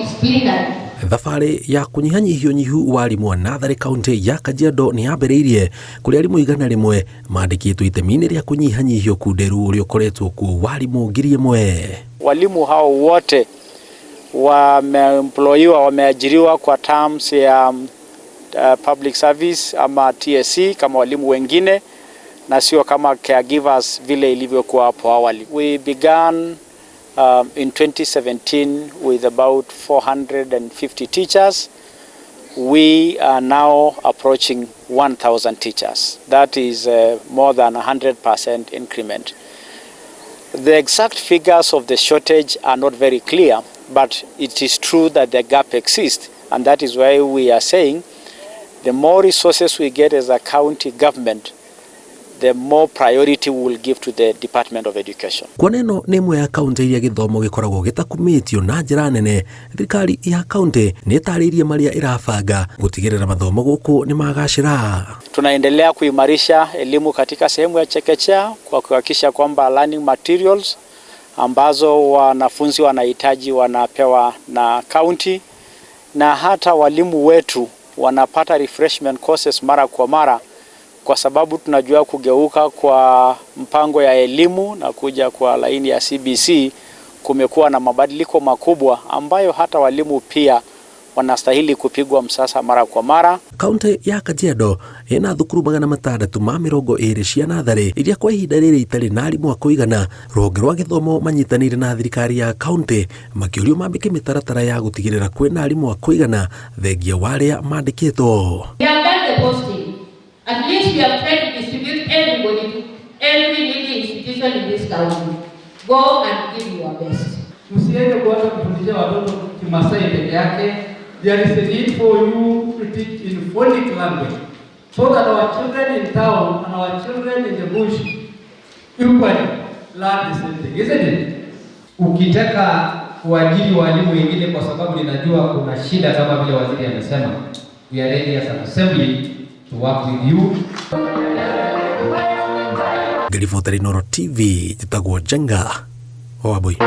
disciplinary. Thabarĩ ya kũnyihanyihia ũnyihu wa arimũ wa Natharĩ kaunti ya Kajiado nĩ yambĩrĩirie kũrĩ arimũ 100 mandĩkĩtwo itemi-inĩ rĩa kũnyihanyihia ũkunderu ũrĩa ũkoretwo kuo wa arimũ 1,000. Walimu hao wote wameajiriwa kwa terms ya public service ama TSC kama walimu wengine na sio kama caregivers vile ilivyokuwa hapo awali. We began in 2017 with about 450 teachers. We are now approaching 1,000 teachers. That is more than 100% increment. The exact figures of the shortage are not very clear, but it is true that the gap exists, and that is why we are saying the more resources we get as a county government, the more priority we will give to the Department of Education. Kwa neno nĩ ĩmwe ya kaunti iria gĩthomo gĩkoragwo gĩtakumĩtio na njĩra nene, thirikari ya kaunti nĩ ĩtarĩirie marĩa ĩrabanga gũtigĩrĩra mathomo gũkũ nĩ magacĩra. Tunaendelea kuimarisha elimu katika sehemu ya chekechea kwa kuhakikisha kwamba learning materials ambazo wanafunzi wanahitaji wanapewa na county, na hata walimu wetu wanapata refreshment courses mara kwa mara, kwa sababu tunajua kugeuka kwa mpango ya elimu na kuja kwa laini ya CBC kumekuwa na mabadiliko makubwa ambayo hata walimu pia wanastahili kupigwa msasa mara kwa mara. Kaunti ya Kajiado ĩna thukuru 620 cia Natharĩ iria kwa ihinda rĩrĩ itarĩ na arimũ a kũigana. Rũhonge rwa gĩthomo manyitanĩire na thirikari ya kaunti makĩũrio mambĩke mĩtaratara ya gũtigĩrĩra kwĩna arimũ a kũigana thengia wa arĩa mandĩkĩtwo. At least we have tried to distribute everybody to every leading institution in this county. Go and give your best. Tusiende kuanza kufundisha watoto Kimasai peke yake. There is a need for you to teach in phonic language so that our children in town and our children in the bush equally learn the same thing, isn't it? Ukitaka kuajiri walimu wengine kwa sababu ninajua kuna shida kama vile waziri amesema, we are ready as an assembly to work with you. Ngĩribotera Inooro TV, njĩtagwo Njenga Wambui.